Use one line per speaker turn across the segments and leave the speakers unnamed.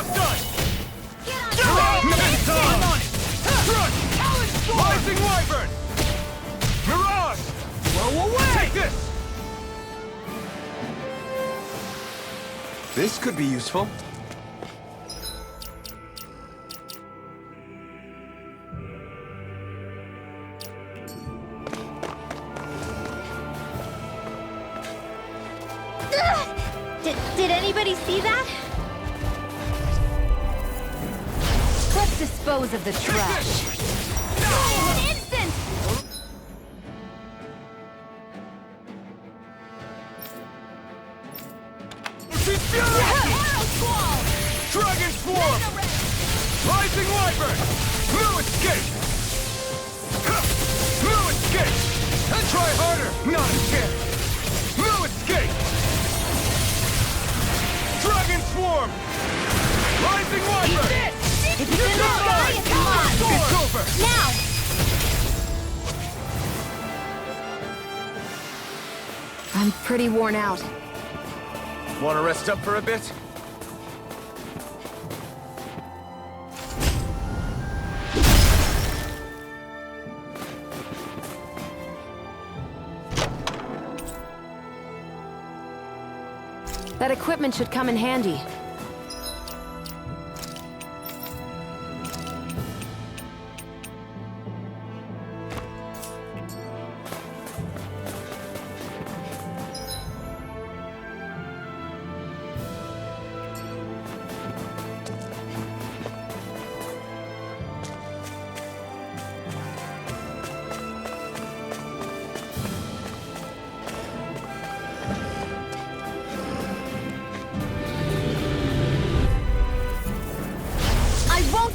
Job done!
Get on it!
Crush! Rising Wyvern! Mirage!
Blow away!
Take this! This could be useful.
Did anybody see that? Let's dispose of the trash. An instant!
Dragon Swarm! Rising Wyvern! No escape! No escape! And try harder! Not a chance! No escape! Dragon Swarm! Rising Wyvern!
If it's in the sky, it's mine!
It's over!
Now! I'm pretty worn out.
Want to rest up for a bit?
That equipment should come in handy.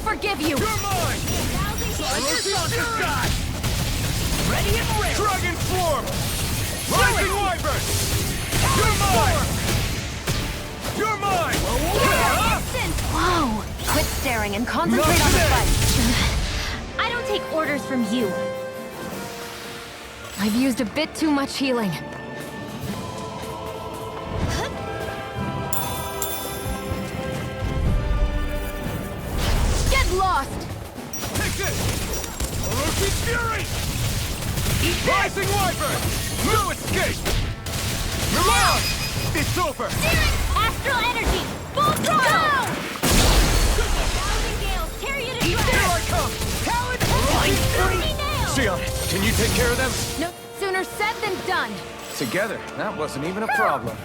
Forgive you!
You're mine!
Ready and ready!
Dragon Swarm! Rising Wyvern! You're mine! You're mine!
Whoa! Quit staring and concentrate on the fight. I don't take orders from you. I've used a bit too much healing. Lost!
Take this! Orochi Fury! Rising Wyvern! No escape! Mirage! It's over!
Astral energy! Full throttle! Thousand gales tear you to shreds!
Here I come!
Talent!
Xion, can you take care of them?
No, sooner said than done.
Together, that wasn't even a problem.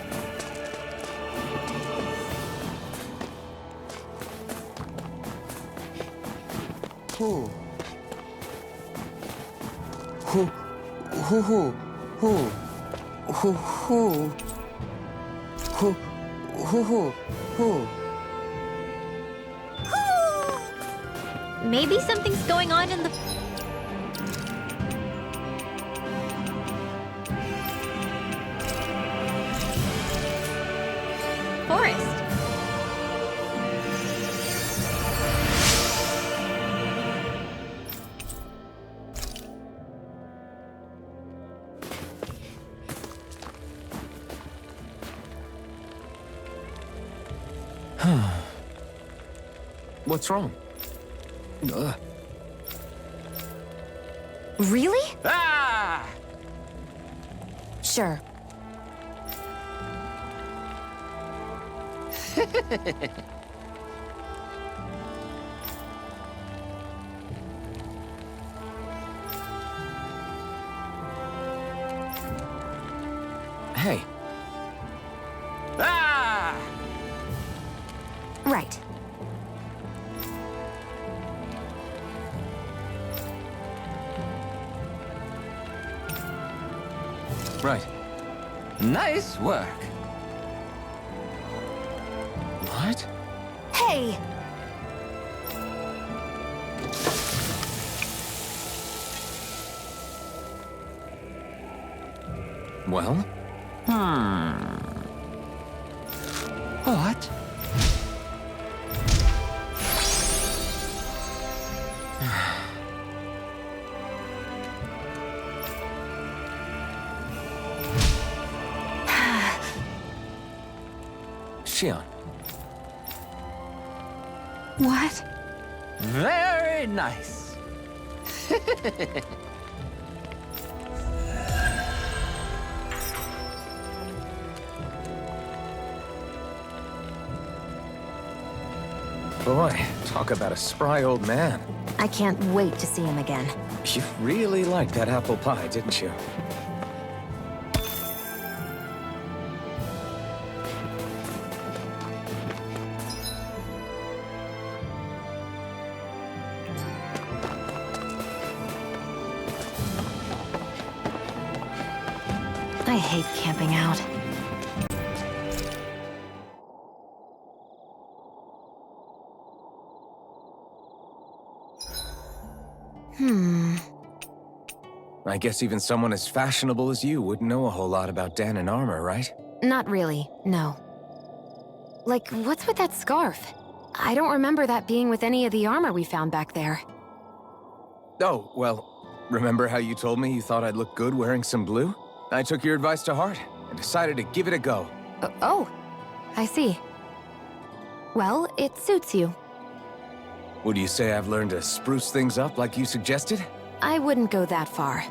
Who? Who? Who? Who? Who? Who? Who?
Maybe something's going on in the... forest.
What's wrong?
Really?
Ah!
Sure.
Hey. Ah!
Right.
Right. Nice work. What?
Hey!
Well? What? Xion.
What?
Very nice.
Boy, talk about a spry old man.
I can't wait to see him again.
You really liked that apple pie, didn't you?
I hate camping out.
I guess even someone as fashionable as you wouldn't know a whole lot about Dan and armor, right?
Not really, no. Like, what's with that scarf? I don't remember that being with any of the armor we found back there.
Oh, well, remember how you told me you thought I'd look good wearing some blue? I took your advice to heart and decided to give it a go.
Oh, I see. Well, it suits you.
Would you say I've learned to spruce things up like you suggested?
I wouldn't go that far.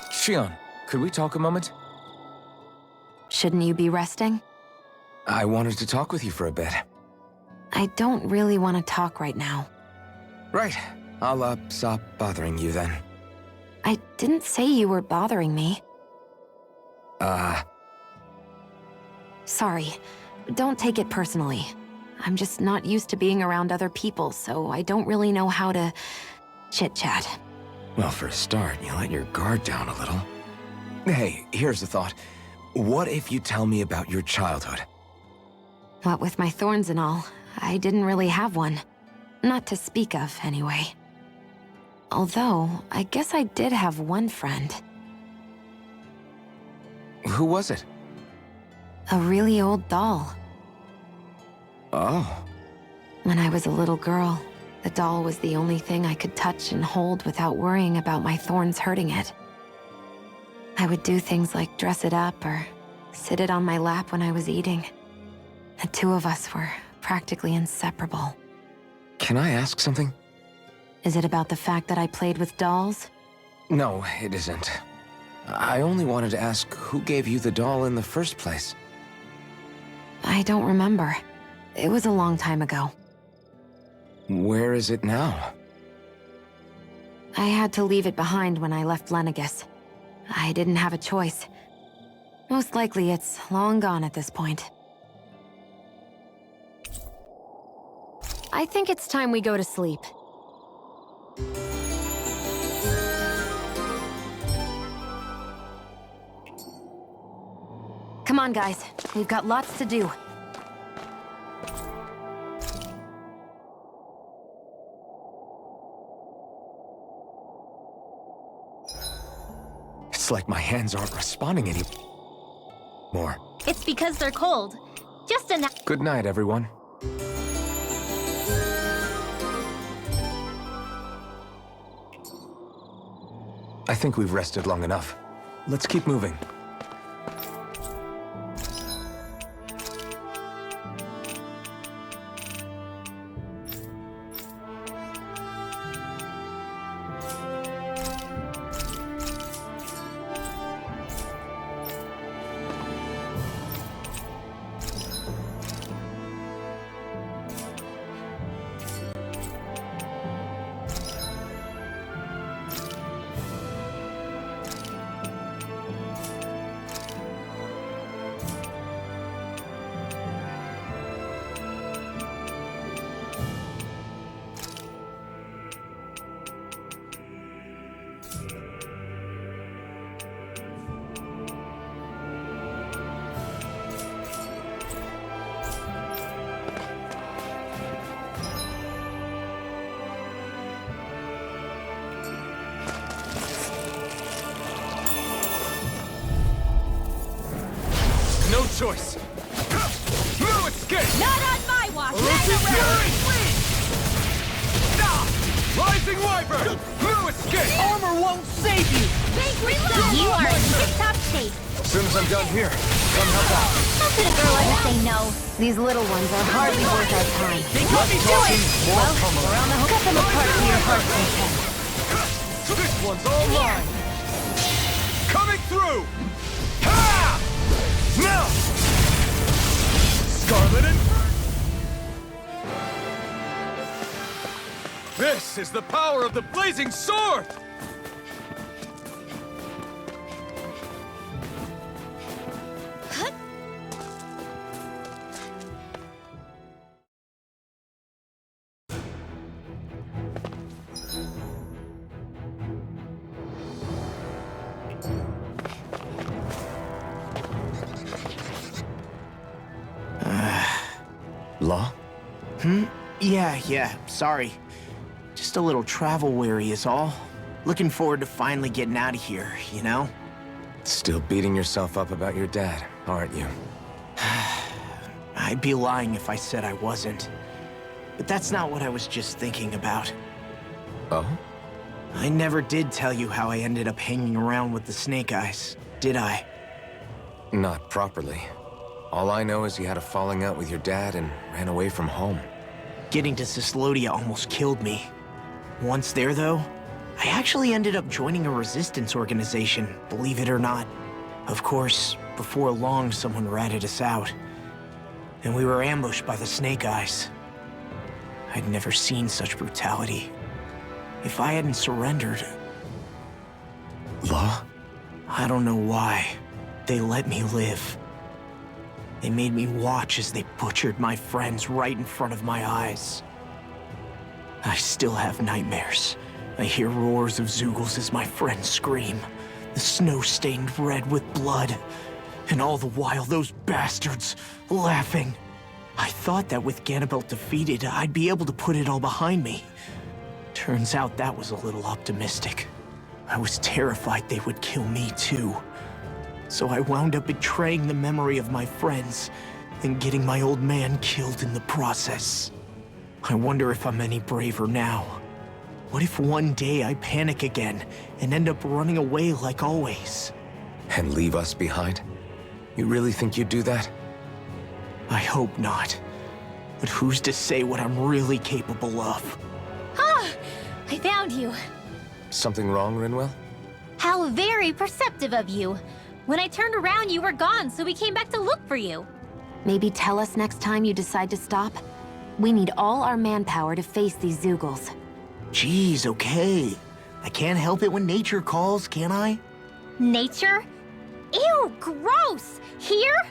Shion, could we talk a moment?
Shouldn't you be resting?
I wanted to talk with you for a bit.
I don't really want to talk right now.
Right. I'll, stop bothering you then.
I didn't say you were bothering me. Sorry. Don't take it personally. I'm just not used to being around other people, so I don't really know how to chit-chat.
Well, for a start, you let your guard down a little. Hey, here's a thought. What if you tell me about your childhood?
What with my thorns and all, I didn't really have one. Not to speak of, anyway. Although, I guess I did have one friend.
Who was it?
A really old doll.
Oh.
When I was a little girl, the doll was the only thing I could touch and hold without worrying about my thorns hurting it. I would do things like dress it up or sit it on my lap when I was eating. The two of us were practically inseparable.
Can I ask something?
Is it about the fact that I played with dolls?
No, it isn't. I only wanted to ask who gave you the doll in the first place.
I don't remember. It was a long time ago.
Where is it now?
I had to leave it behind when I left Lenegus. I didn't have a choice. Most likely it's long gone at this point. I think it's time we go to sleep. Come on, guys. We've got lots to do.
It's like my hands aren't responding anymore.
It's because they're cold. Just enough.
Good night, everyone. I think we've rested long enough. Let's keep moving. No choice. No escape.
Not on my watch.
Fury! Rising Wyvern! No escape!
Armor won't save you!
You are in tip-top shape.
As soon as I'm done here, come help out.
How could a girl ever say no?
These little ones are hardly worth our time.
Think what you doing?
More pummeling.
Around the cut them apart to your heart's content.
This one's all mine! Coming through! Ha! Now! Scarlet and... This is the power of the blazing sword! Law?
Yeah, sorry. Just a little travel weary is all. Looking forward to finally getting out of here, you know?
Still beating yourself up about your dad, aren't you?
I'd be lying if I said I wasn't. But that's not what I was just thinking about.
Oh?
I never did tell you how I ended up hanging around with the Snake Eyes, did I?
Not properly. All I know is you had a falling out with your dad and ran away from home.
Getting to Cislodia almost killed me. Once there, though, I actually ended up joining a resistance organization, believe it or not. Of course, before long, someone ratted us out. And we were ambushed by the Snake Eyes. I'd never seen such brutality. If I hadn't surrendered...
Law?
I don't know why. They let me live. They made me watch as they butchered my friends right in front of my eyes. I still have nightmares. I hear roars of Zeugles as my friends scream, the snow stained red with blood. And all the while, those bastards laughing. I thought that with Ganabelt defeated, I'd be able to put it all behind me. Turns out that was a little optimistic. I was terrified they would kill me too. So I wound up betraying the memory of my friends and getting my old man killed in the process. I wonder if I'm any braver now. What if one day I panic again and end up running away like always?
And leave us behind? You really think you'd do that?
I hope not. But who's to say what I'm really capable of?
Ah! I found you.
Something wrong, Rinwell?
How very perceptive of you. When I turned around, you were gone, so we came back to look for you.
Maybe tell us next time you decide to stop? We need all our manpower to face these Zeugles.
Geez, okay. I can't help it when nature calls, can I?
Nature? Ew, gross! Here?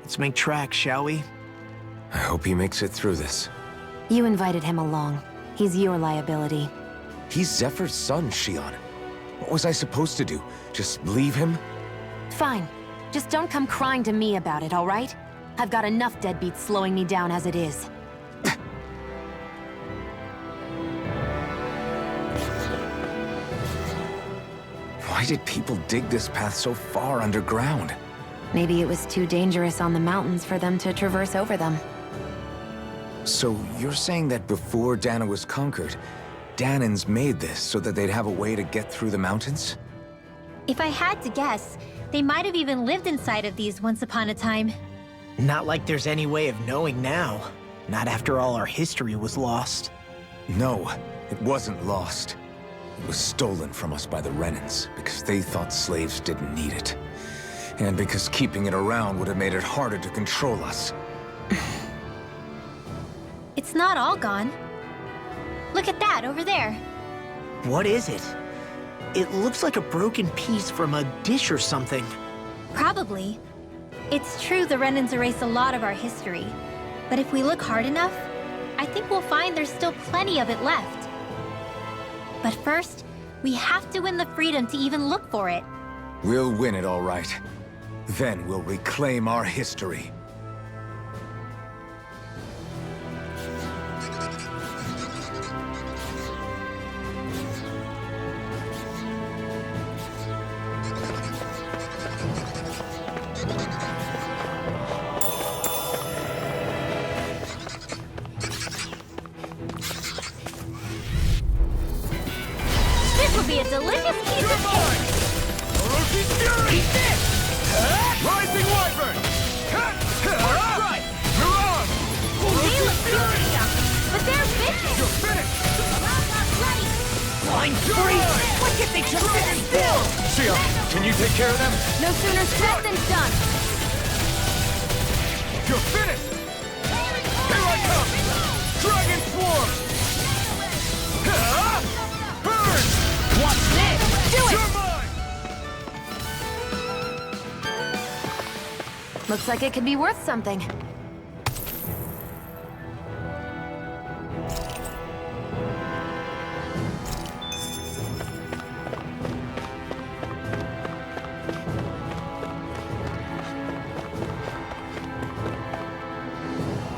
Let's make tracks, shall we?
I hope he makes it through this.
You invited him along. He's your liability.
He's Zephyr's son, Shion. What was I supposed to do? Just leave him?
Fine. Just don't come crying to me about it, all right? I've got enough deadbeats slowing me down as it is.
Why did people dig this path so far underground?
Maybe it was too dangerous on the mountains for them to traverse over them.
So you're saying that before Dana was conquered, Danans made this so that they'd have a way to get through the mountains?
If I had to guess, they might have even lived inside of these once upon a time.
Not like there's any way of knowing now. Not after all our history was lost.
No, it wasn't lost. It was stolen from us by the Renans, because they thought slaves didn't need it. And because keeping it around would have made it harder to control us.
It's not all gone. Look at that over there.
What is it? It looks like a broken piece from a dish or something.
Probably. It's true the Renans erased a lot of our history. But if we look hard enough, I think we'll find there's still plenty of it left. But first, we have to win the freedom to even look for it.
We'll win it all right. Then we'll reclaim our history.
will be a delicious piece of cake!
Orochi's Fury! Rising Wyvern! Right! You're on!
They look good stuff, but they're vicious!
You're finished!
Ready!
Blind Fury!
Look at they just stand still!
Shia, can you take care of them?
No sooner said than done!
You're finished! Here I come! Dragon Swarm! Burn!
Watch this!
Do it!
You're mine!
Looks like it could be worth something.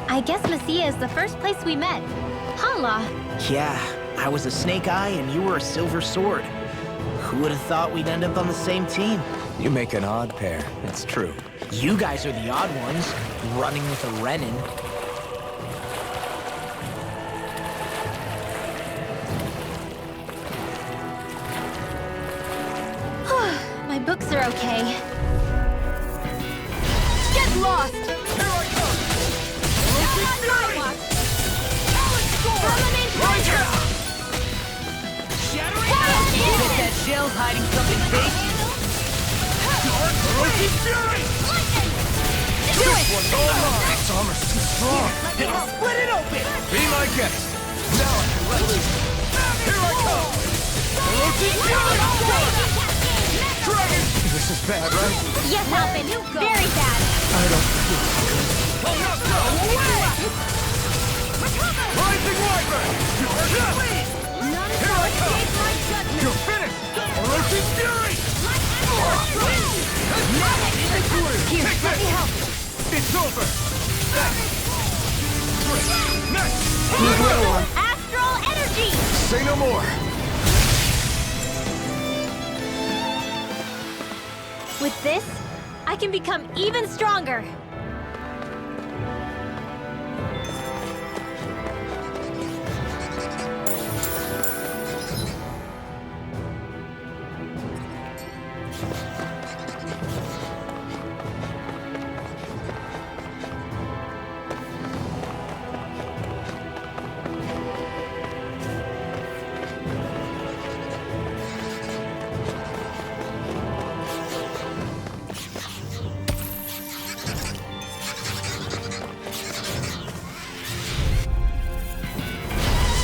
I guess Menancia is the first place we met. Hala!
Yeah, I was a Snake Eye and you were a Silver Sword. Who would have thought we'd end up on the same team?
You make an odd pair, it's true.
You guys are the odd ones, running with a Renin.
My books are okay. Get lost!
Here I come! Orochi's Fury!
Permanent treasure!
Think that shell's hiding something tasty?
Orochi's Fury!
Do it!
One's all mine!
This armor's too strong.
Split it open!
Be my guest! Now I can let loose! Here I come! Orochi's Fury! Dragon!
This is bad, right?
Yes, Alvin. Very bad.
I don't feel
I'm not done! Rising Wyvern! Here I come! You're finished! Orochi's Fury!
Here,
Take
let me
this!
help.
It's over! Next!
Astral energy!
Say no more.
With this, I can become even stronger.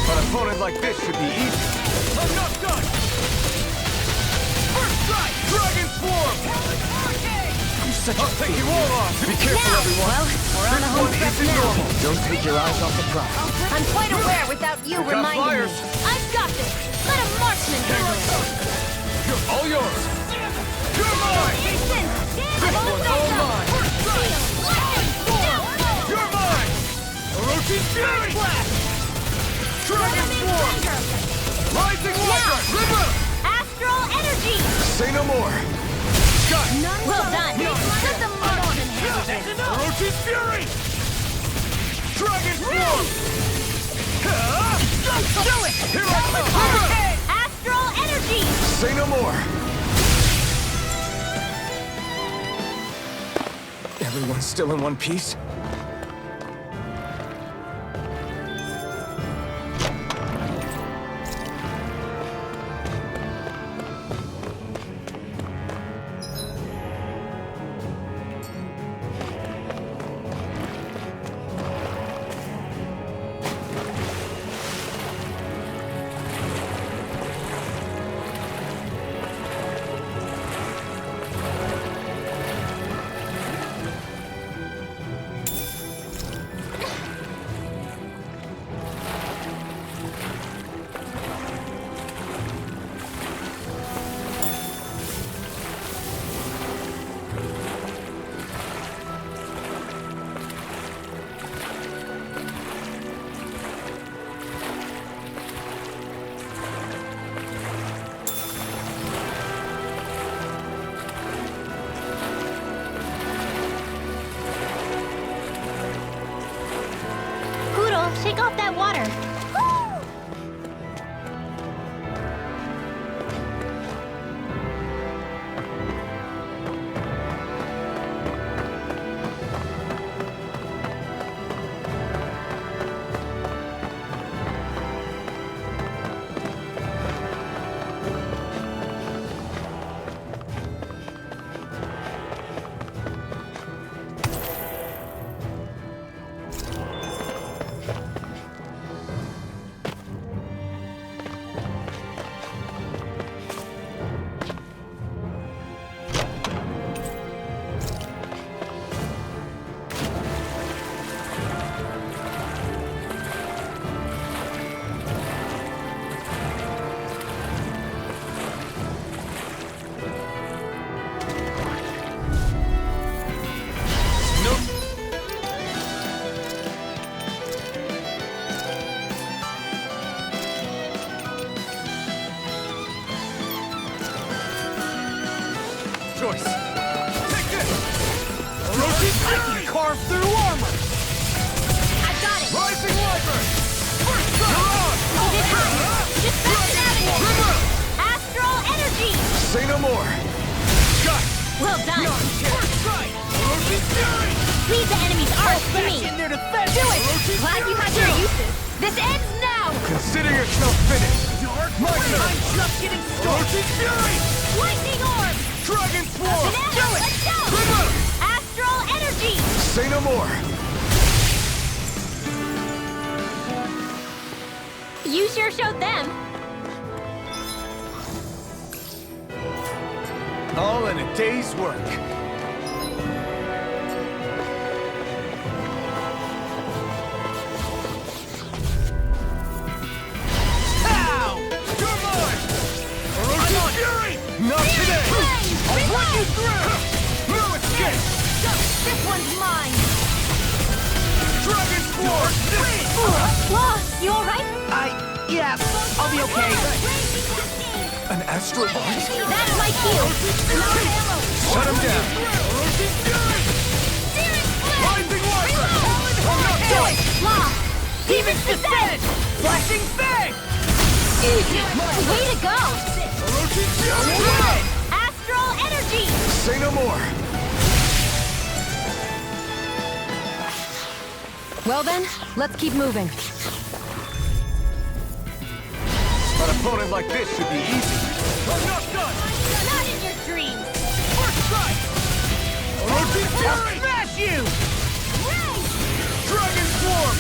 An opponent like this should be easy.
I'm not done! First strike! Dragon Swarm! I'll take you all on!
Be careful,
Now.
everyone.
Well, we're on the
This
home
one
stretch
isn't
now.
normal. Don't take your eyes off the prize.
I'm quite aware without you
Got
reminding
flyers.
me. I've got this. Let a marksman handle it.
You're all yours! You're mine!
Listen,
This one's all mine! First strike! You're mine! Orochi's Fury! Dragon Swarm! Rising Wyvern! River!
Astral energy!
Say no more.
Got it!
Well done. Let the marksman handle
That's
this.
enough! Orochi's Fury! Dragon Swarm! Do it! Here I come!
Astral energy!
Say no more. Everyone's still in one piece?
choice! Take this! Orochi's Fury! I can carve through armor!
I've got it!
Rising Wyvern! First strike!
Hold it high! Just back it out again!
River!
Astral energy!
Say no more.
Got it!
Well done!
First strike! Orochi's Fury!
Leave the enemy's arcs to me!
in their defense!
Do it!
Orochi's
Glad you
Fury!
had your uses! This ends now!
Consider yourself finished.
My turn!
I'm just getting started!
Orochi's Fury!
Lightning orb!
Dragon Swarm!
Banana, let's go!
River!
Astral energy!
Say no more.
You sure showed them.
All in a day's work.
Ow! You're mine! Orochi's Fury!
Not today.
I'll put you through! No escape!
This one's mine.
Dragon Swarm!
Law, you alright?
Yeah, I'll be okay.
An astral body?
That's my cue.
Shut him down.
Orochi's Fury! Rising Wyvern!
Do it! Law!
Demon's Descent! Flashing Fang!
Way to go!
Orochi's Fury!
Astral energy!
Say no more.
Well then, let's keep moving.
An opponent like this should be easy.
I'm not done!
Not in your dreams!
First strike! Orochi's Fury! Smash you! Dragon Swarm!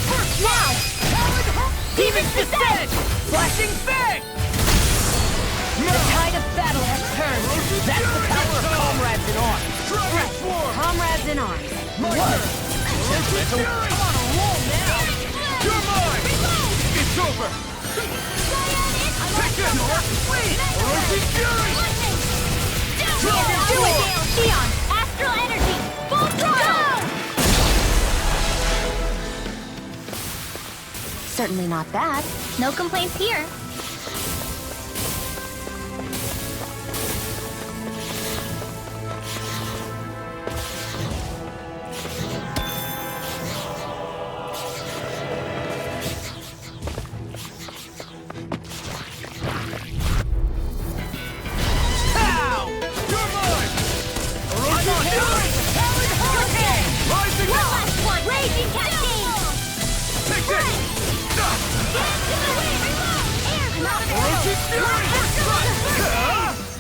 First
Now!
Demon's Descent! Flashing Fang!
The tide of battle has turned.
That's the power of comrades in arms! Dragon Swarm!
Comrades in arms.
My turn! Orochi's Fury! I'm on a roll now! You're mine! It's over! Take this! Orochi's Fury!
Do it! Theon! Astral energy! Full throttle!
Certainly not bad.
No complaints here.
Ow! You're mine! Orochi's Fury! Rising
One
up!
last one! Raging cascade!
Take this! Orochi's Fury!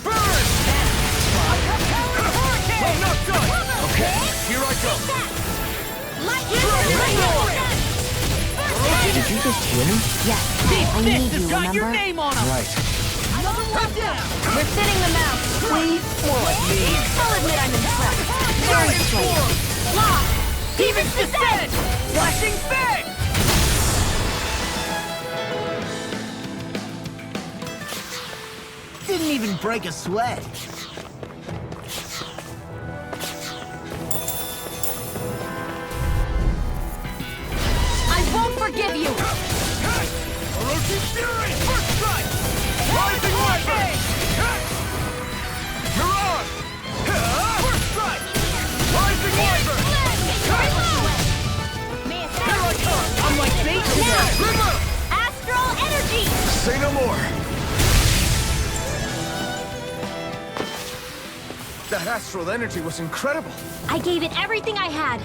Burn! I'm not done!
Okay, here I go.
Did you just hear me?
Yes, I need you,
got your
remember?
name on him!
Right.
We're sitting them out. Please?
More like me!
I'll admit I'm impressed. Very
Dragon
sweet.
Swarm! Demon's Descent! Flashing Fang!
Didn't even break a sweat.
I won't forgive you!
Orochi's Fury! First strike! Rising Wyvern! You're on! First strike! Rising Wyvern! Here I come!
I'm like bait
Now! River!
Astral energy!
Say no more. That astral energy was incredible.
I gave it everything I had.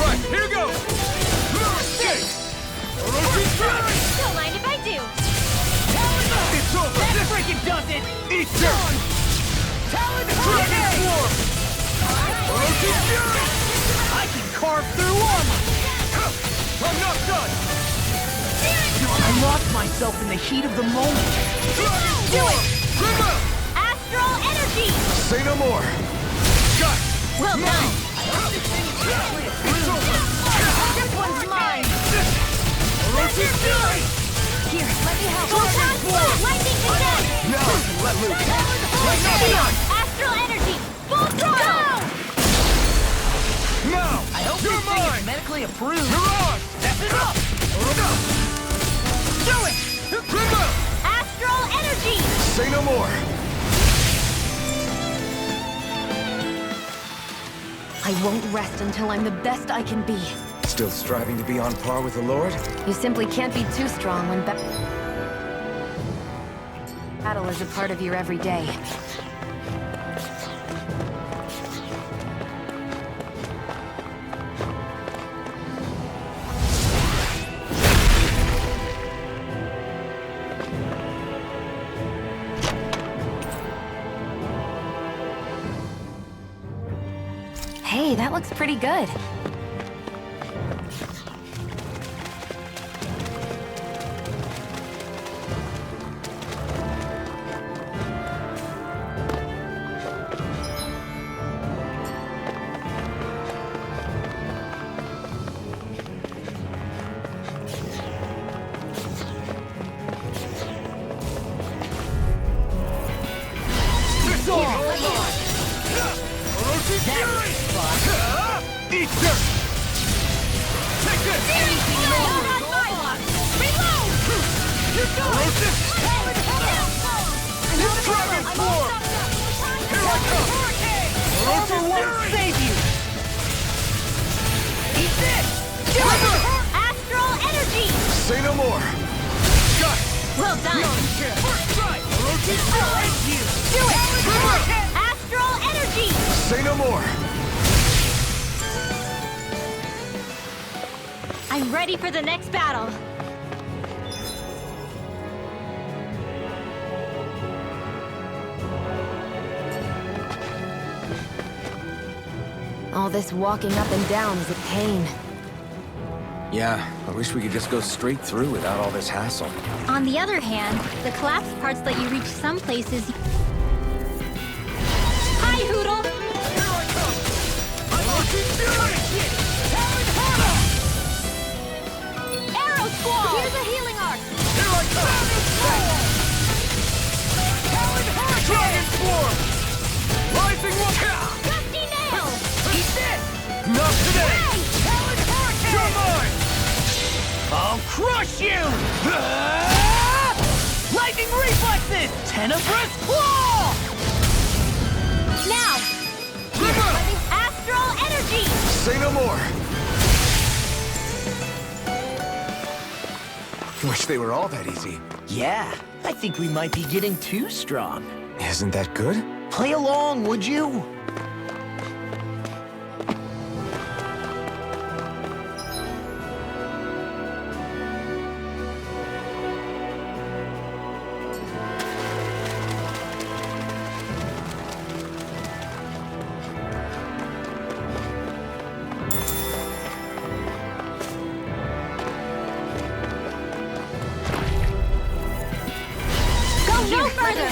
Right, here goes! No escape! Orochi's Fury!
Don't mind if I do.
It's over! This freaking does it! Eat dirt! Dragon Swarm! Orochi's Fury! I can carve through armor! I'm not done!
I lost myself in the heat of the moment.
Do it! Astral energy!
Say no more!
Well done!
This
one's mine!
Here, let me help.
Lightning condensed!
No! Let loose!
Astral energy! Full throttle!
No!
I hope
You're
this thing
mine!
is medically approved.
Mirage!
Step it up!
Do it!
Astral energy!
Say no more!
I won't rest until I'm the best I can be.
Still striving to be on par with the Lord?
You simply can't be too strong when battle is a part of your everyday. Hey, that looks pretty good.
Eat dirt! Take this! Dragon form! Here I come!
Armor won't save you! Eat this!
Astral energy!
Say no more! Got it!
Well done! Do it! Astral energy!
Say no more!
I'm ready for the next battle.
All this walking up and down is a pain.
Yeah, I wish we could just go straight through without all this hassle.
On the other hand, the collapsed parts let you reach some places. Hi, Hoodle!
Here I come!
Arrow Squall! Here's a healing arc!
Here I come! Dragon form! Rising one!
Dusty Nail!
Eat this!
Not today! You're mine!
I'll crush you! Lightning reflexes! Tenebrous claw!
Now! Astral energy!
Say no more! Wish they were all that easy.
Yeah, I think we might be getting too strong.
Isn't that good?
Play along, would you?
Go no further!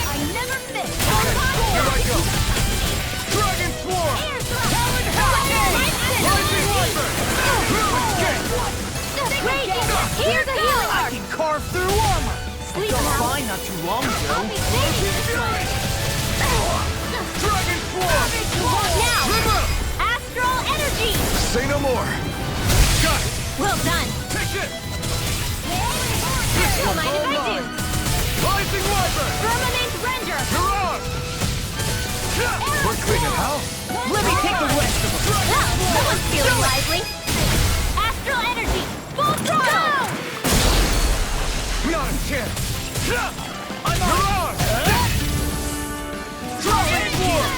I never miss!
Here I go! Dragon swarm! Rising Wyvern! Escape!
Here's a healing
I
arc!
can carve through armor!
Sleep
Felt
now.
fine not too long ago.
Dragon swarm!
Now! Astral energy!
Say no more! Got it!
Well done!
Take it!
Don't mind if I do!
Rising Wyvern!
Permanent Render!
Mirage! We're cleaning house!
Let me take the rest of them.
Someone's feeling lively! Astral energy! Full throttle!
Not a chance! Mirage! Dragon swarm!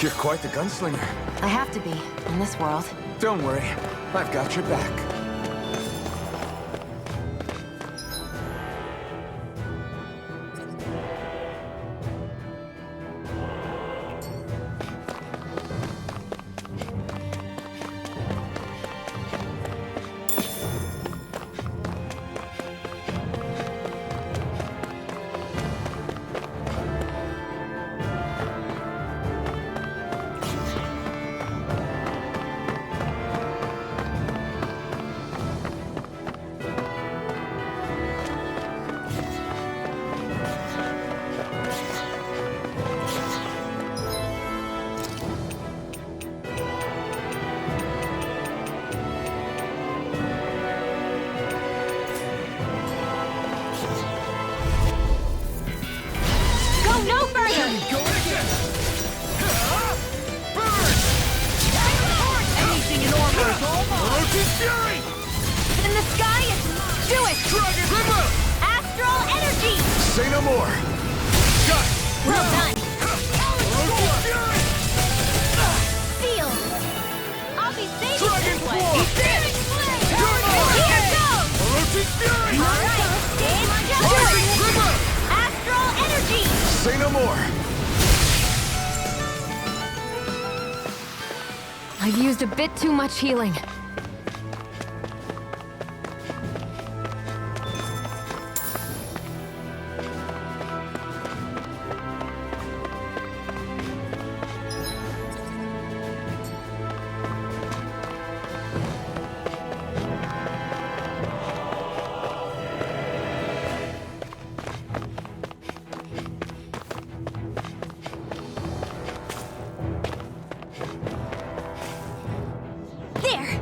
You're quite the gunslinger.
I have to be, in this world.
Don't worry, I've got your back.
Going again! Burn!
Anything in armor is all mine.
Orochi's Fury!
In the sky is... Do it!
Dragon Trigger!
Astral energy!
Say no more!
Shot!
Well done.
Orochi's Fury!
Seal! I'll be safe
Dragon
this way.
Claw!
Spirit Flame!
You're mine!
Here goes!
Orochi's Fury!
Alright, it's just
Rising Trigger!
Astral energy!
Say no more!
I've used a bit too much healing.
There!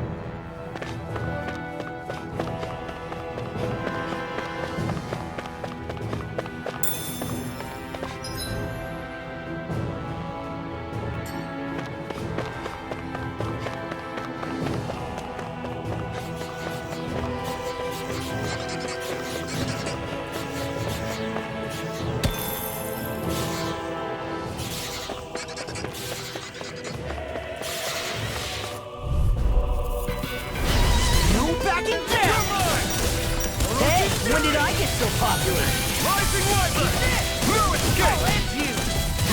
No backing down! Hey, when did I get so popular?
Rising Wiper! No escape!
I'll end you!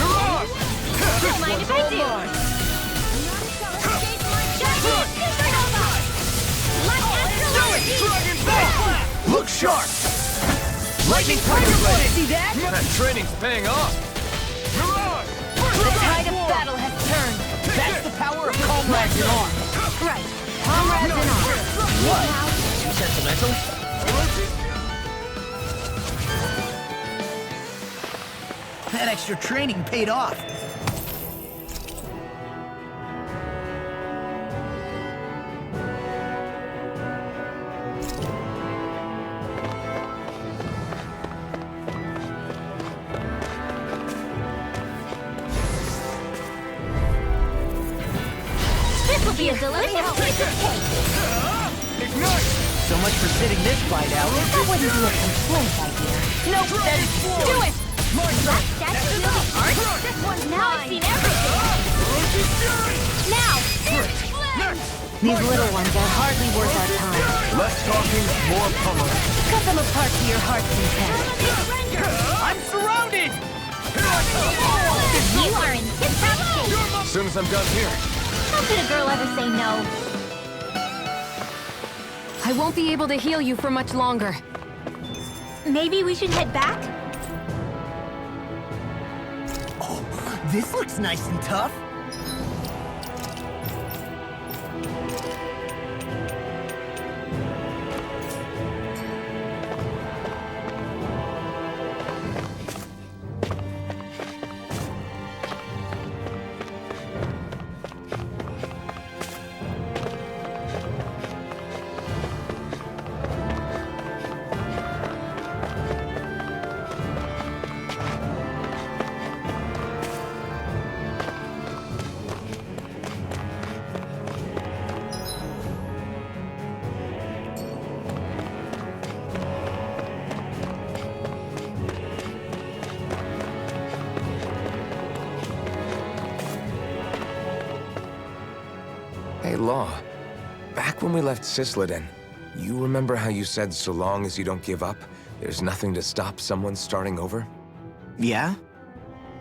Mirage!
Don't mind if I do! Giant Supernova! Light Astral energy!
Dragon Ball!
Look sharp!
Lightning Tiger Blade! See that?
That training's paying off! Mirage!
The tide of battle has turned. That's the power of comrades in arms.
Right. Comrades in arms.
What?
Now,
Too sentimental? That extra training paid off.
this will be a delicious piece of cake!
Ignite!
So much for sitting this fight out.
That wouldn't be a complaint, my dear.
Nope, that is
Do it! That statue really art? This one's now I've seen everything!
Orochi's Fury!
Now!
Next!
These little ones are hardly worth our time.
Less talking, more pummeling.
Cut them apart to your heart's content.
I'm surrounded!
You are in tip-top shape!
As soon as I'm done here,
How could a girl ever say no?
I won't be able to heal you for much longer.
Maybe we should head back?
Oh, this looks nice and tough.
Hey, Law. Back when we left Cisleden, you remember how you said so long as you don't give up, there's nothing to stop someone starting over?
Yeah?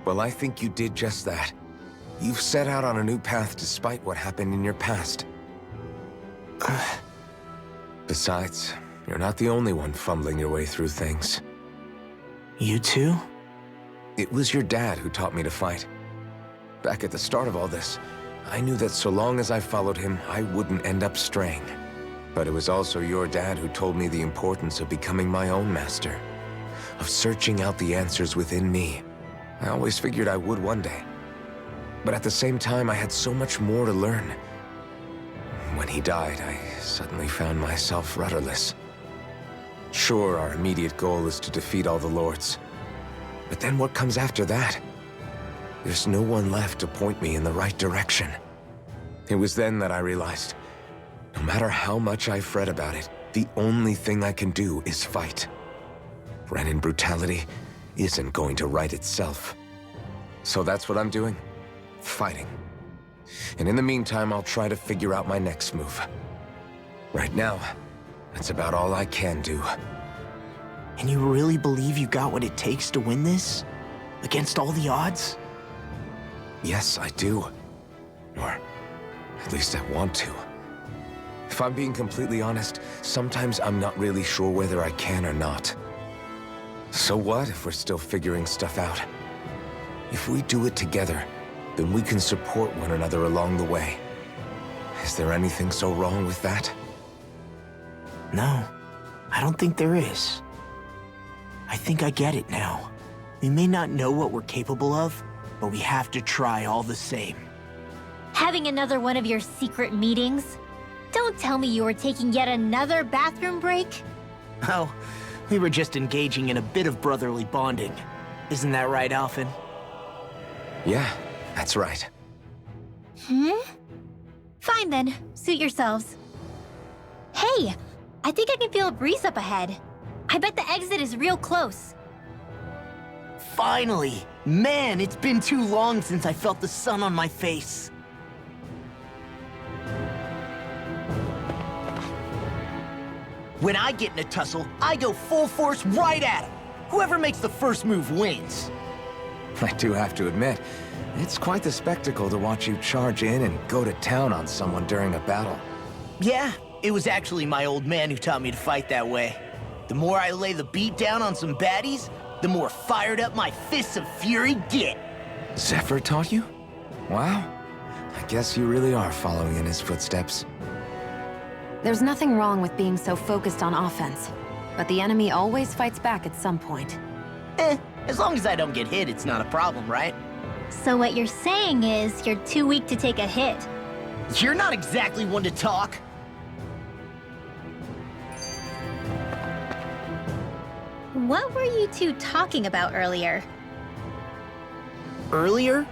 Well, I think you did just that. You've set out on a new path despite what happened in your past. Besides, you're not the only one fumbling your way through things.
You too?
It was your dad who taught me to fight. Back at the start of all this, I knew that so long as I followed him, I wouldn't end up straying. But it was also your dad who told me the importance of becoming my own master, of searching out the answers within me. I always figured I would one day. But at the same time, I had so much more to learn. When he died, I suddenly found myself rudderless. Sure, our immediate goal is to defeat all the lords. But then what comes after that? There's no one left to point me in the right direction. It was then that I realized, no matter how much I fret about it, the only thing I can do is fight. Renin brutality isn't going to right itself. So that's what I'm doing. Fighting. And in the meantime, I'll try to figure out my next move. Right now, that's about all I can do.
And you really believe you got what it takes to win this? Against all the odds?
Yes, I do. Or at least I want to. If I'm being completely honest, sometimes I'm not really sure whether I can or not. So what if we're still figuring stuff out? If we do it together, then we can support one another along the way. Is there anything so wrong with that?
No, I don't think there is. I think I get it now. We may not know what we're capable of, but we have to try all the same.
Having another one of your secret meetings? Don't tell me you were taking yet another bathroom break?
Oh, we were just engaging in a bit of brotherly bonding. Isn't that right, Alphen?
Yeah, that's right.
Fine then, suit yourselves. Hey, I think I can feel a breeze up ahead. I bet the exit is real close.
Finally! Man, it's been too long since I felt the sun on my face. When I get in a tussle, I go full force right at him. Whoever makes the first move wins.
I do have to admit, it's quite the spectacle to watch you charge in and go to town on someone during a battle.
Yeah, it was actually my old man who taught me to fight that way. The more I lay the beat down on some baddies, the more fired up my fists of fury get.
Zephyr taught you? Wow. I guess you really are following in his footsteps.
There's nothing wrong with being so focused on offense, but the enemy always fights back at some point.
As long as I don't get hit, it's not a problem, right?
So what you're saying is you're too weak to take a hit.
You're not exactly one to talk.
What were you two talking about earlier?
Earlier?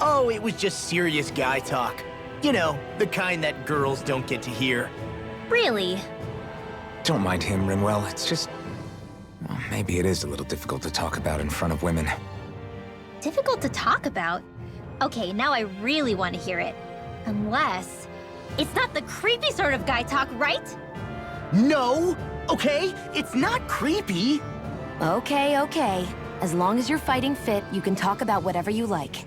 Oh, it was just serious guy talk. You know, the kind that girls don't get to hear.
Really?
Don't mind him, Rinwell. It's just... well, maybe it is a little difficult to talk about in front of women.
Difficult to talk about? Okay, now I really want to hear it. Unless... it's not the creepy sort of guy talk, right?
No! Okay, it's not creepy.
Okay, okay. As long as you're fighting fit, you can talk about whatever you like.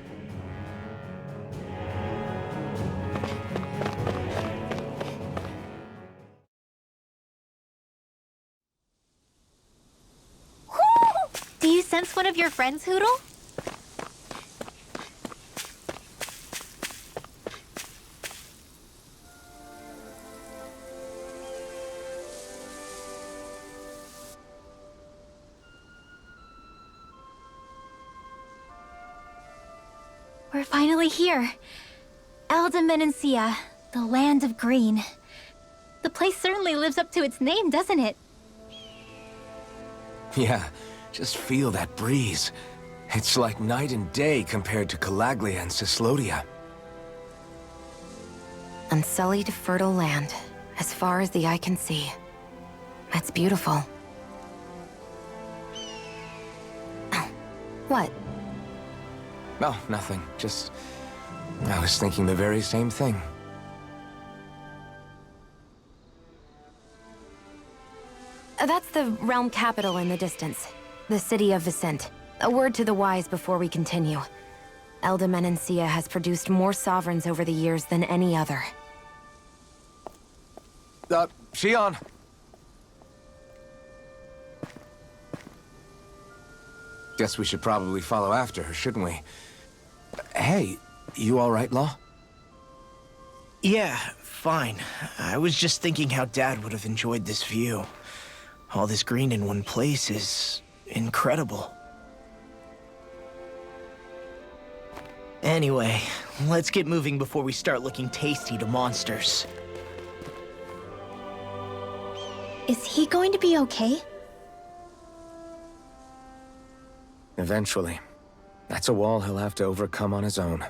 Do you sense one of your friends, Hootle? We're finally here. Elde Menancia, the land of green. The place certainly lives up to its name, doesn't it?
Yeah, just feel that breeze. It's like night and day compared to Calaglia and Cyslodia.
Unsullied, fertile land, as far as the eye can see. That's beautiful. Oh, what?
Oh, nothing. Just... I was thinking the very same thing.
That's the realm capital in the distance. The city of Vicent. A word to the wise before we continue. Elde Menancia has produced more sovereigns over the years than any other.
Shion! Guess we should probably follow after her, shouldn't we? Hey, you all right, Law?
Yeah, fine. I was just thinking how Dad would have enjoyed this view. All this green in one place is incredible. Anyway, let's get moving before we start looking tasty to monsters.
Is he going to be okay?
Eventually. That's a wall he'll have to overcome on his own.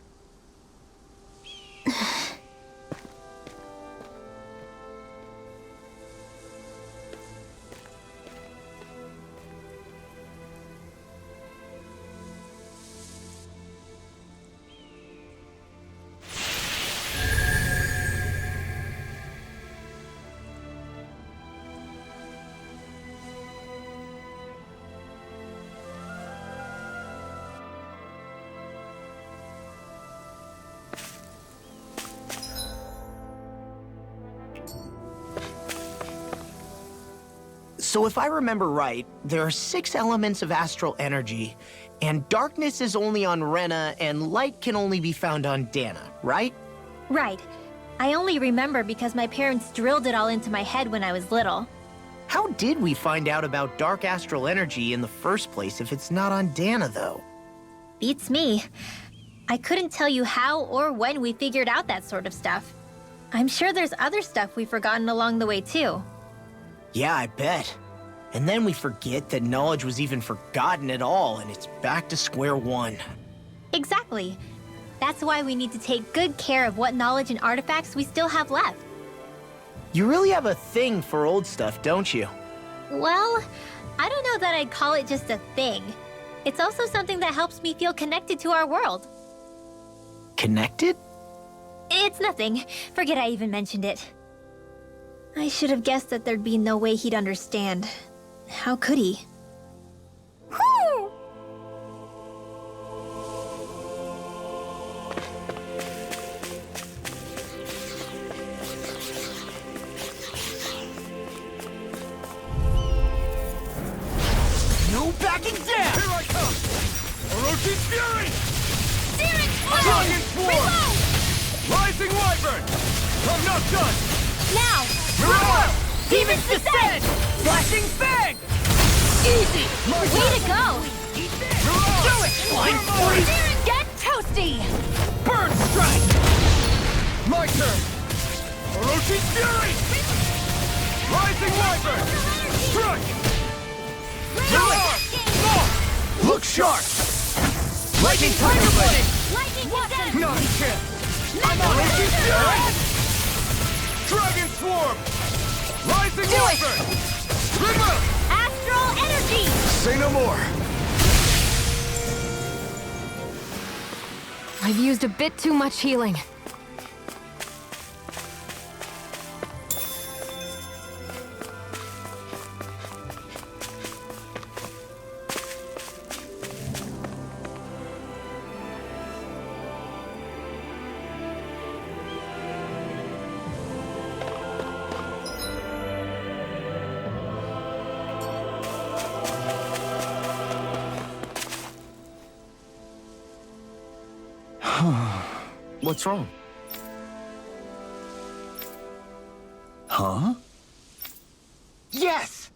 So if I remember right, there are 6 elements of astral energy, and darkness is only on Rena, and light can only be found on Dana, right?
Right. I only remember because my parents drilled it all into my head when I was little.
How did we find out about dark astral energy in the first place if it's not on Dana, though?
Beats me. I couldn't tell you how or when we figured out that sort of stuff. I'm sure there's other stuff we've forgotten along the way, too.
Yeah, I bet. And then we forget that knowledge was even forgotten at all, and it's back to square one.
Exactly. That's why we need to take good care of what knowledge and artifacts we still have left.
You really have a thing for old stuff, don't you?
Well, I don't know that I'd call it just a thing. It's also something that helps me feel connected to our world.
Connected?
It's nothing. Forget I even mentioned it. I should have guessed that there'd be no way he'd understand. How could he?
No backing down!
Here I come! Orochi's Fury!
Dragon
Swarm! Rising Wyvern! I'm not done!
Now!
Mirage!
Demon's Descent! Flashing Fang! Easy!
Way to go!
Mirage!
Do it! Flying Freeze!
Get toasty!
Bird Strike!
My turn! Orochi's Fury! Rising Wyvern! Strike! Mirage!
Look sharp! Lightning Tiger Blade!
Not a chance! I'm on Orochi's Fury! Dragon Swarm! Rising Wyvern! Remove!
Astral energy!
Say no more.
I've used a bit too much healing.
What's wrong?
Huh? Yes!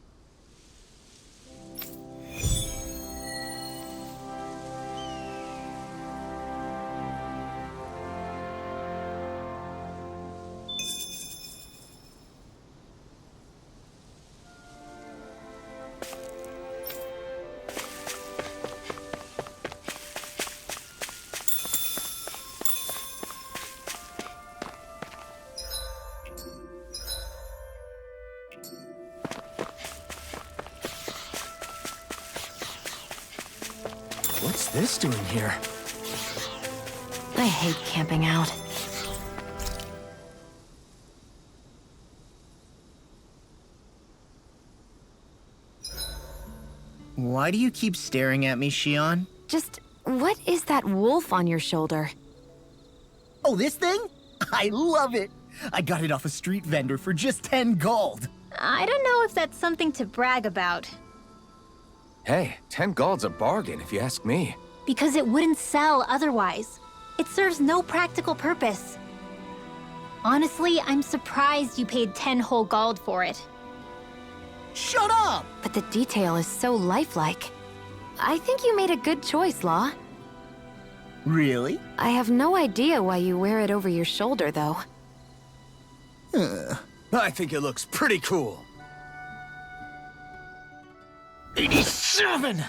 What's this doing here?
I hate camping out.
Why do you keep staring at me, Shion?
Just, what is that wolf on your shoulder?
Oh, this thing? I love it! I got it off a street vendor for just 10 gold.
I don't know if that's something to brag about.
Hey, 10 gold's a bargain if you ask me.
Because it wouldn't sell otherwise. It serves no practical purpose. Honestly, I'm surprised you paid 10 whole gold for it.
Shut up!
But the detail is so lifelike. I think you made a good choice, Law.
Really?
I have no idea why you wear it over your shoulder, though.
I think it looks pretty cool.
87!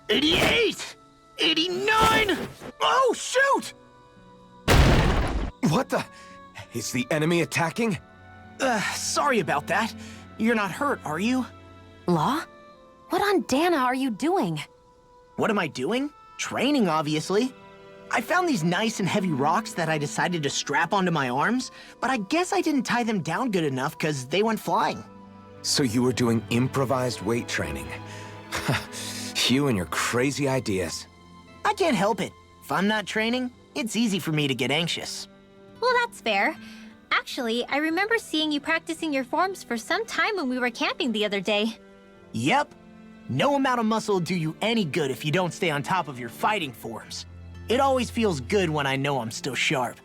88!
89! Oh, shoot!
What the? Is the enemy attacking?
Sorry about that. You're not hurt, are you?
Law? What on Dana are you doing?
What am I doing? Training, obviously. I found these nice and heavy rocks that I decided to strap onto my arms, but I guess I didn't tie them down good enough because they went flying.
So you were doing improvised weight training. You and your crazy ideas.
I can't help it. If I'm not training, it's easy for me to get anxious.
Well, that's fair. Actually, I remember seeing you practicing your forms for some time when we were camping the other day.
Yep. No amount of muscle will do you any good if you don't stay on top of your fighting forms. It always feels good when I know I'm still sharp.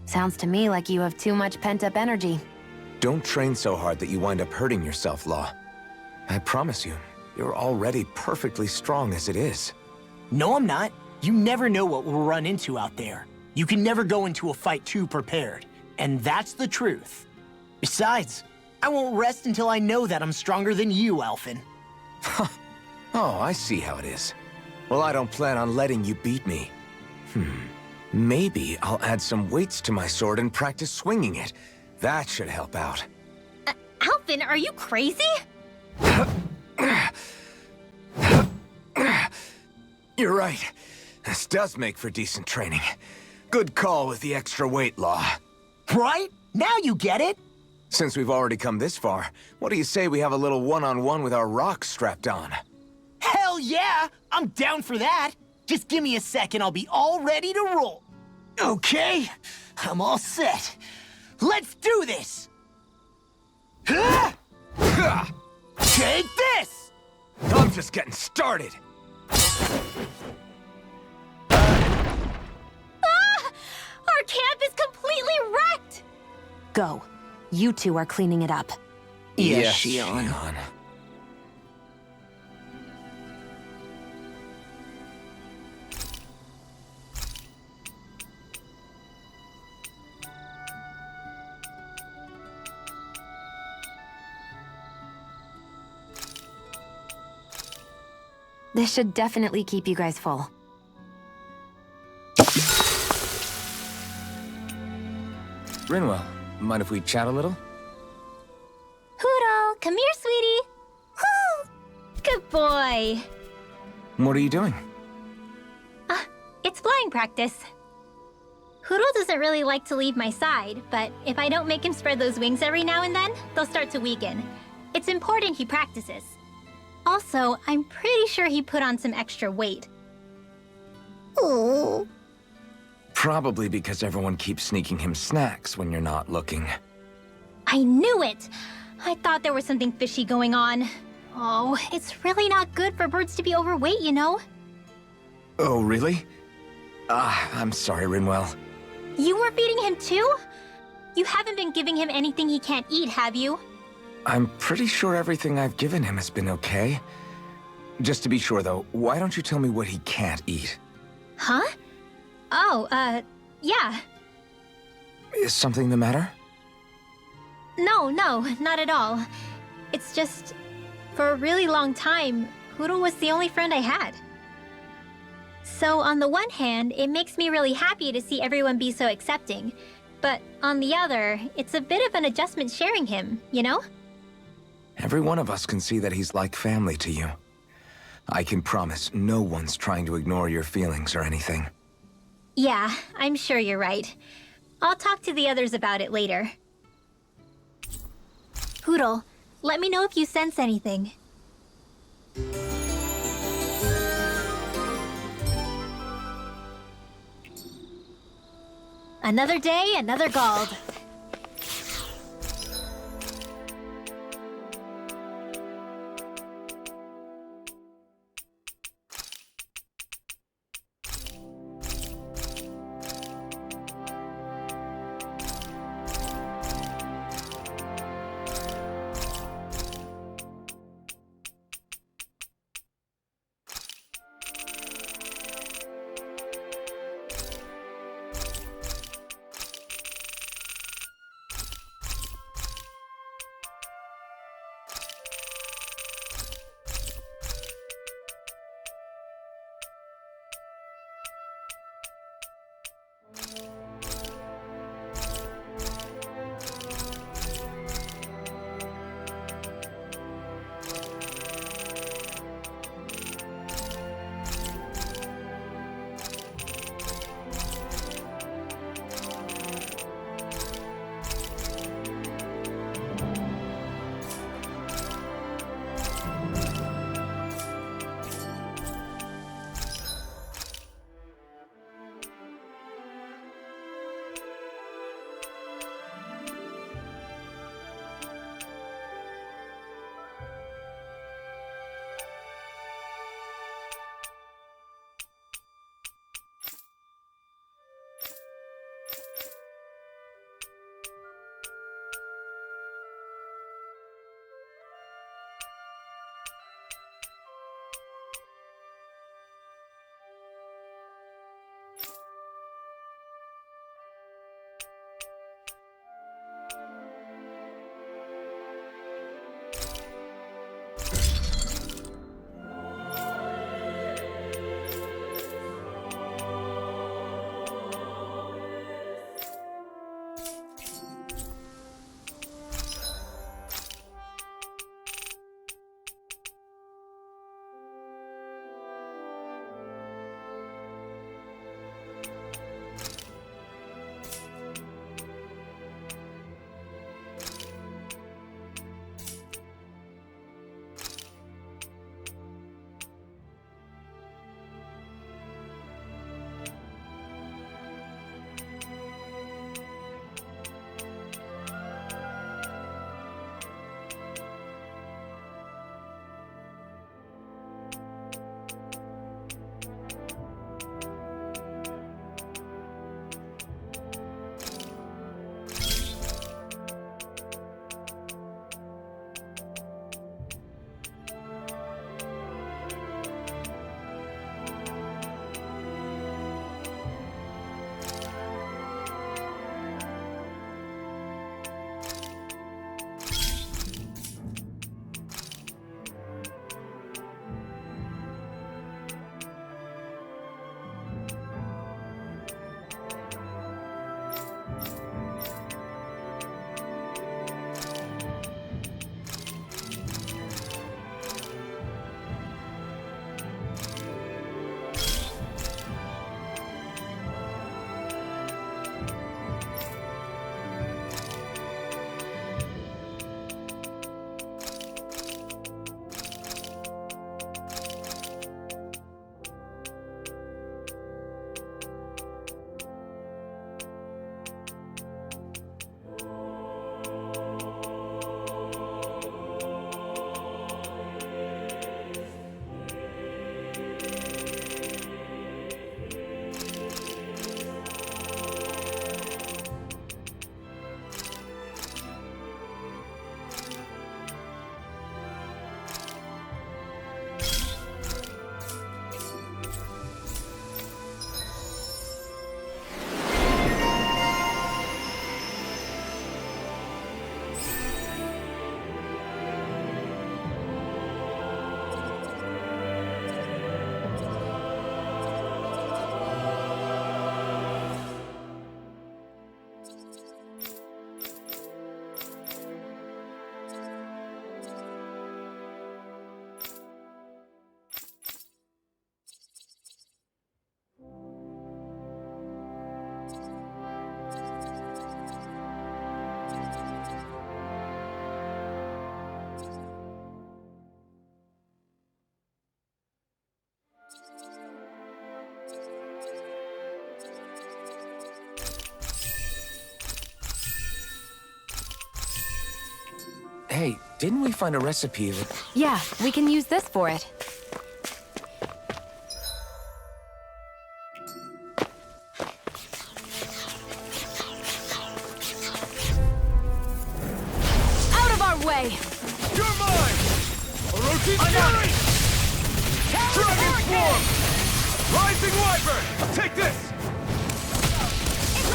Sounds to me like you have too much pent-up energy.
Don't train so hard that you wind up hurting yourself, Law. I promise you, you're already perfectly strong as it is.
No, I'm not. You never know what we'll run into out there. You can never go into a fight too prepared. And that's the truth. Besides, I won't rest until I know that I'm stronger than you, Alphen.
Oh, I see how it is. Well, I don't plan on letting you beat me. Maybe I'll add some weights to my sword and practice swinging it. That should help out.
Alphen, are you crazy?
You're right. This does make for decent training. Good call with the extra weight, Law.
Right? Now you get it!
Since we've already come this far, what do you say we have a little one-on-one with our rocks strapped on?
Hell yeah! I'm down for that! Just give me a second, I'll be all ready to roll. Okay, I'm all set. Let's do this! Take this!
I'm just getting started.
Our camp is completely wrecked!
Go. You two are cleaning it up.
Yes, Shion.
This should definitely keep you guys full.
Rinwell, mind if we chat a little?
Huro, come here, sweetie. Woo! Good boy.
What are you doing?
It's flying practice. Huro doesn't really like to leave my side, but if I don't make him spread those wings every now and then, they'll start to weaken. It's important he practices. Also, I'm pretty sure he put on some extra weight. Oh.
Probably because everyone keeps sneaking him snacks when you're not looking.
I knew it! I thought there was something fishy going on. Oh, it's really not good for birds to be overweight, you know?
Oh, really? I'm sorry, Rinwell.
You were feeding him too? You haven't been giving him anything he can't eat, have you?
I'm pretty sure everything I've given him has been okay. Just to be sure, though, why don't you tell me what he can't eat?
Huh? Oh, yeah.
Is something the matter?
No, not at all. It's just, for a really long time, Huro was the only friend I had. So on the one hand, it makes me really happy to see everyone be so accepting. But on the other, it's a bit of an adjustment sharing him, you know?
Every one of us can see that he's like family to you. I can promise no one's trying to ignore your feelings or anything.
Yeah, I'm sure you're right. I'll talk to the others about it later. Poodle, let me know if you sense anything. Another day, another Gald.
Hey, didn't we find a recipe of it?
Yeah, we can use this for it. Out of our way!
You're mine! Orochi Fury! Dragon Swarm! Rising Wyvern! Take this!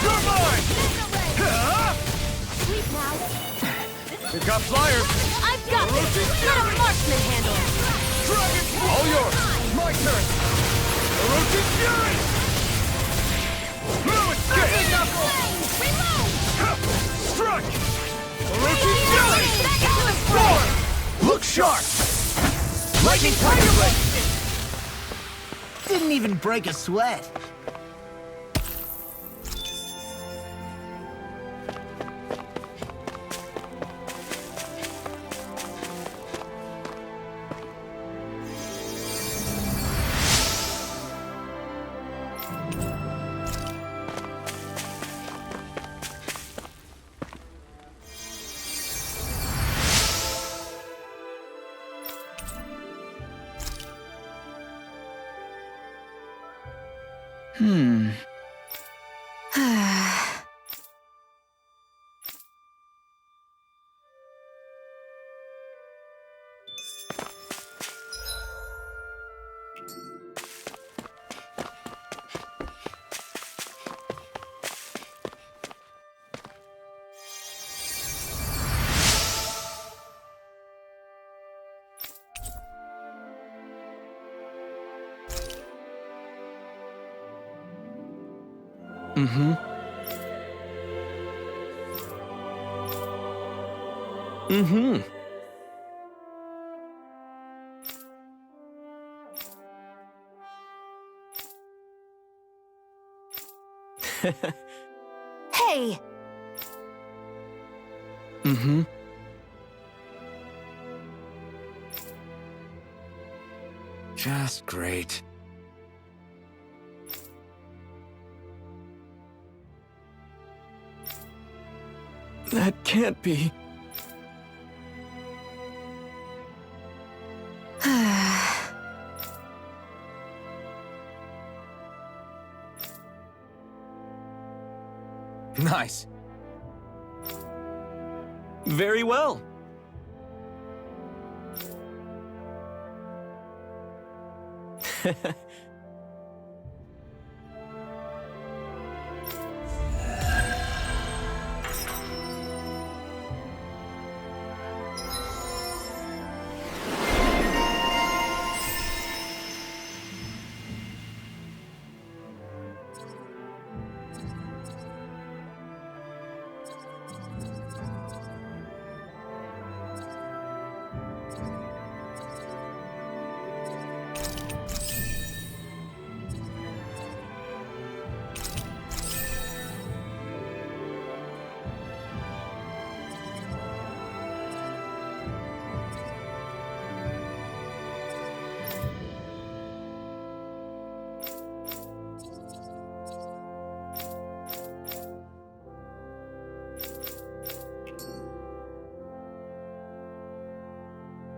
You're mine!
Sweet now.
We've got flyers!
I've got this! Let a marksman handle it!
Dragon Swarm! All yours! My turn! Orochi Fury! Move it!
even break a sweat.
Mm-hmm. Mm-hmm.
Hey!
Mm-hmm.
Just great.
That can't be.
Nice.
Very well.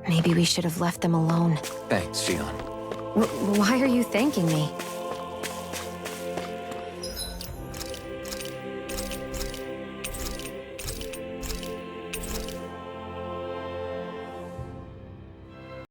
Maybe we should have left them alone.
Thanks, Xion.
Why are you thanking me?